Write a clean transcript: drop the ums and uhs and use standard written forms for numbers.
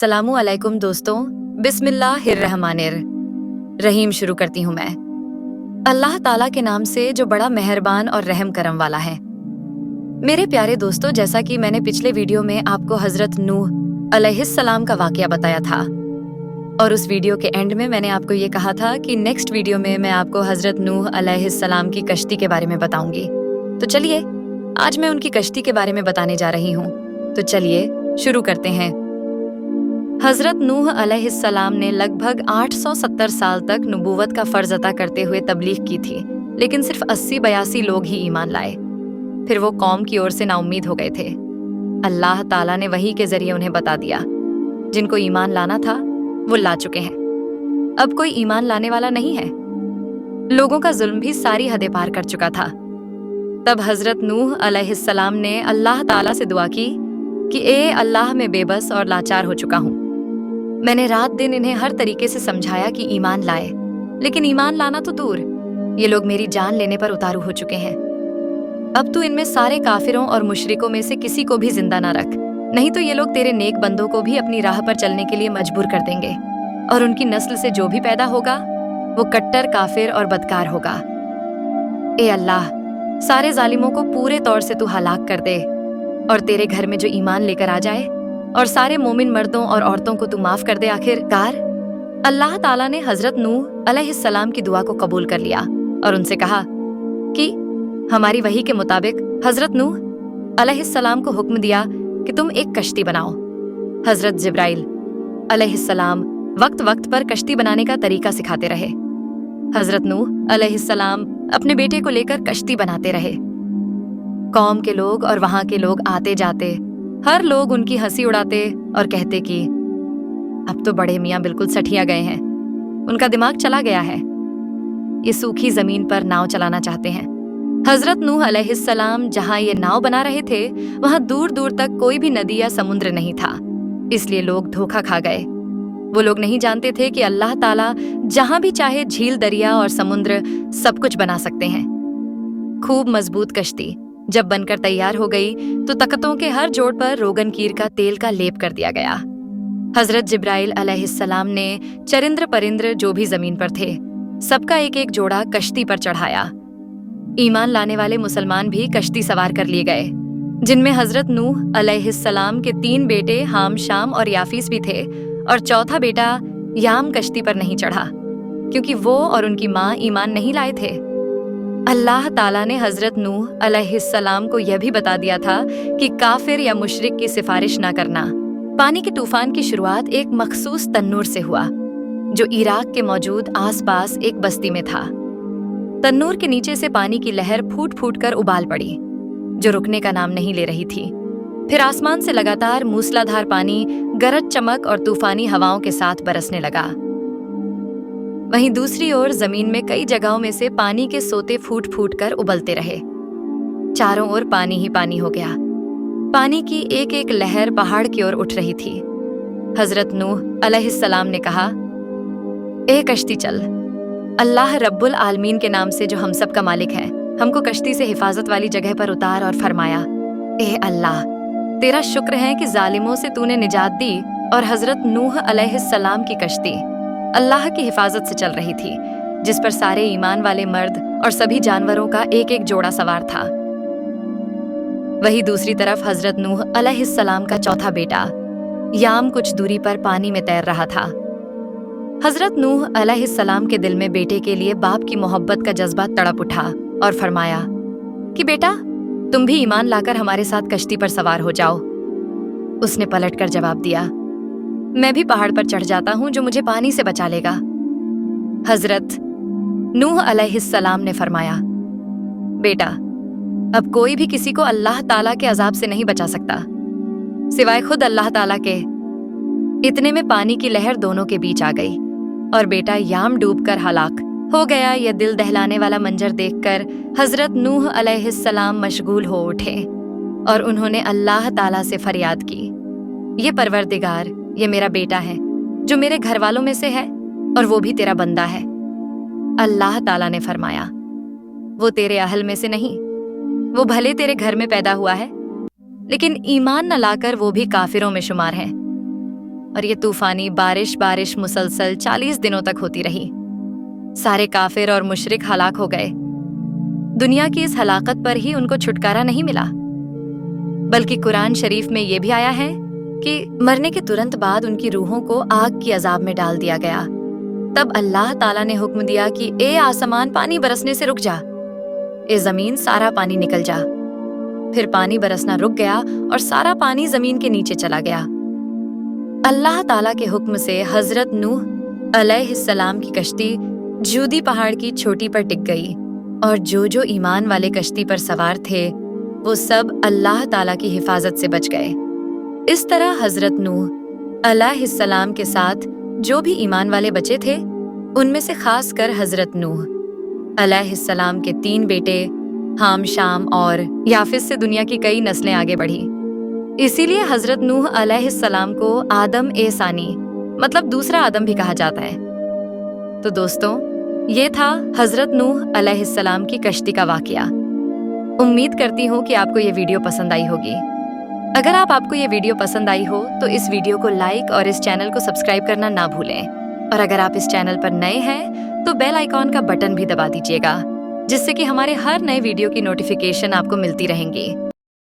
सलामु अलैकुम दोस्तों, बिस्मिल्लाहिर्रहमानिर रहीम शुरू करती हूँ मैं अल्लाह ताला के नाम से जो बड़ा मेहरबान और रहम करम वाला है। मेरे प्यारे दोस्तों, जैसा कि मैंने पिछले वीडियो में आपको हजरत नूह अलैहिस्सलाम का वाकया बताया था और उस वीडियो के एंड में मैंने आपको ये कहा था कि नेक्स्ट वीडियो में मैं आपको हजरत नूह अलैहिस्सलाम की कश्ती के बारे में बताऊंगी। तो चलिए आज मैं उनकी कश्ती के बारे में बताने जा रही हूँ। तो चलिए शुरू करते हैं। हजरत नूह अलैहिस्सलाम ने लगभग 870 साल तक नबूवत का फर्ज अता करते हुए तबलीग की थी, लेकिन सिर्फ 80-82 लोग ही ईमान लाए। फिर वो कौम की ओर से नाउम्मीद हो गए थे। अल्लाह ताला ने वही के जरिए उन्हें बता दिया, जिनको ईमान लाना था वो ला चुके हैं, अब कोई ईमान लाने वाला नहीं है। लोगों का जुल्म भी सारी हदें पार कर चुका था। तब हजरत नूह अलैहिस्सलाम ने अल्लाह ताला से दुआ की कि ए अल्लाह, मैं बेबस और लाचार हो चुका हूँ। मैंने रात दिन इन्हें हर तरीके से समझाया कि ईमान लाए, लेकिन ईमान लाना तो दूर, ये लोग मेरी जान लेने पर उतारू हो चुके हैं। अब तू इनमें सारे काफिरों और मुशरिकों में से किसी को भी जिंदा ना रख, नहीं तो ये लोग तेरे नेक बंदों को भी अपनी राह पर चलने के लिए मजबूर कर देंगे और उनकी नस्ल से जो भी पैदा होगा वो कट्टर काफिर और बदकार होगा। ए अल्लाह, सारे जालिमों को पूरे तौर से तू हलाक कर दे और तेरे घर में जो ईमान लेकर आ जाए और सारे मोमिन मर्दों और औरतों को तू माफ कर दे। आखिरकार अल्लाह ताला ने हजरत नूह अलैहिस्सलाम की दुआ को कबूल कर लिया और उनसे कहा कि हमारी वही के मुताबिक हजरत नूह अलैहिस्सलाम को हुक्म दिया कि तुम एक कश्ती बनाओ। हजरत जिब्राइल अलैहिस्सलाम वक्त वक्त पर कश्ती बनाने का तरीका सिखाते रहे। हजरत नूह अलैहिस्सलाम अपने बेटे को लेकर कश्ती बनाते रहे। कौम के लोग और वहां के लोग आते जाते, हर लोग उनकी हंसी उड़ाते और कहते कि अब तो बड़े मियाँ बिल्कुल सठिया गए हैं, उनका दिमाग चला गया है, ये सूखी जमीन पर नाव चलाना चाहते हैं। हजरत नूह अलैहिस्सलाम जहां ये नाव बना रहे थे वहां दूर दूर तक कोई भी नदी या समुद्र नहीं था, इसलिए लोग धोखा खा गए। वो लोग नहीं जानते थे कि अल्लाह ताला जहां भी चाहे झील, दरिया और समुद्र सब कुछ बना सकते हैं। खूब मजबूत कश्ती जब बनकर तैयार हो गई तो तख्तों के हर जोड़ पर रोगन कीर का तेल का लेप कर दिया गया। हजरत जिब्राइल अलैहिस्सलाम ने चरिंद्र परिंद्र जो भी जमीन पर थे सबका एक एक जोड़ा कश्ती पर चढ़ाया। ईमान लाने वाले मुसलमान भी कश्ती सवार कर लिए गए, जिनमें हजरत नूह अलैहिस्सलाम के 3 बेटे हाम, शाम और याफीस भी थे और चौथा बेटा याम कश्ती पर नहीं चढ़ा क्योंकि वो और उनकी माँ ईमान नहीं लाए थे। अल्लाह ताला ने हजरत नूह अलैहिस्सलाम को यह भी बता दिया था कि काफिर या मुशरिक की सिफारिश ना करना। पानी के तूफान की शुरुआत एक मखसूस तन्नूर से हुआ जो इराक के मौजूद आसपास एक बस्ती में था। तन्नूर के नीचे से पानी की लहर फूट फूट कर उबाल पड़ी जो रुकने का नाम नहीं ले रही थी। फिर आसमान से लगातार मूसलाधार पानी गरज, चमक और तूफानी हवाओं के साथ बरसने लगा। वहीं दूसरी ओर जमीन में कई जगहों में से पानी के सोते फूट फूट कर उबलते रहे। चारों ओर पानी ही पानी हो गया। पानी की एक एक लहर पहाड़ की ओर उठ रही थी। हजरत नूह अलैहिस्सलाम ने कहा, ए कश्ती चल, अल्लाह रब्बुल आलमीन के नाम से जो हम सब का मालिक है, हमको कश्ती से हिफाजत वाली जगह पर उतार। और फरमाया, ए अल्लाह, तेरा शुक्र है कि जालिमों से तूने निजात दी और हजरत नूह अलैहिस्सलाम की कश्ती अल्लाह की हिफाजत से चल रही थी, जिस पर सारे ईमान वाले मर्द और सभी जानवरों का एक एक जोड़ा सवार था। वही दूसरी तरफ हजरत नूह अलैहिस्सलाम का चौथा बेटा याम कुछ दूरी पर पानी में तैर रहा था। हजरत नूह अलैहिस्सलाम के दिल में बेटे के लिए बाप की मोहब्बत का जज्बा तड़प उठा और फरमाया कि बेटा, तुम भी ईमान लाकर हमारे साथ कश्ती पर सवार हो जाओ। उसने पलटकर जवाब दिया, मैं भी पहाड़ पर चढ़ जाता हूं जो मुझे पानी से बचा लेगा। हजरत नूह अलैहिस्सलाम ने फरमाया, बेटा, अब कोई भी किसी को अल्लाह ताला के अजाब से नहीं बचा सकता सिवाय खुद अल्लाह ताला के। इतने में पानी की लहर दोनों के बीच आ गई और बेटा याम डूबकर हलाक हो गया। यह दिल दहलाने वाला मंजर देखकर हजरत नूह अलैहिस्सलाम मशगूल हो उठे और उन्होंने अल्लाह ताला से फरियाद की, ये परवरदिगार, ये मेरा बेटा है जो मेरे घर वालों में से है और वो भी तेरा बंदा है। अल्लाह ताला ने फरमाया, वो तेरे अहल में से नहीं, वो भले तेरे घर में पैदा हुआ है लेकिन ईमान न लाकर वो भी काफिरों में शुमार है। और ये तूफानी बारिश मुसलसल 40 दिनों तक होती रही। सारे काफिर और मुशरिक हलाक हो गए। दुनिया की इस हलाकत पर ही उनको छुटकारा नहीं मिला, बल्कि कुरान शरीफ में ये भी आया है कि मरने के तुरंत बाद उनकी रूहों को आग की अजाब में डाल दिया गया। तब अल्लाह ताला ने हुक्म दिया कि ए आसमान, पानी बरसने से रुक जा, ए जमीन, सारा पानी निकल जा। फिर पानी बरसना रुक गया और सारा पानी जमीन के नीचे चला गया। अल्लाह ताला के हुक्म से हजरत नूह अलैहिस्सलाम की कश्ती जूदी पहाड़ की चोटी पर टिक गई और जो जो ईमान वाले कश्ती पर सवार थे वो सब अल्लाह ताला की हिफाजत से बच गए। इस तरह हजरत नूह अलैहिस्सलाम के साथ जो भी ईमान वाले बचे थे, उनमें से खास कर हजरत नूह अलैहिस्सलाम के 3 बेटे हाम, शाम और याफिस से दुनिया की कई नस्लें आगे बढ़ी। इसीलिए हजरत नूह अलैहिस्सलाम को आदम ए सानी मतलब दूसरा आदम भी कहा जाता है। तो दोस्तों, ये था हजरत नूह अलैहिस्सलाम की कश्ती का वाकया। उम्मीद करती हूँ कि आपको ये वीडियो पसंद आई होगी। अगर आपको ये वीडियो पसंद आई हो तो इस वीडियो को लाइक और इस चैनल को सब्सक्राइब करना ना भूलें। और अगर आप इस चैनल पर नए हैं तो बेल आइकॉन का बटन भी दबा दीजिएगा, जिससे कि हमारे हर नए वीडियो की नोटिफिकेशन आपको मिलती रहेंगी।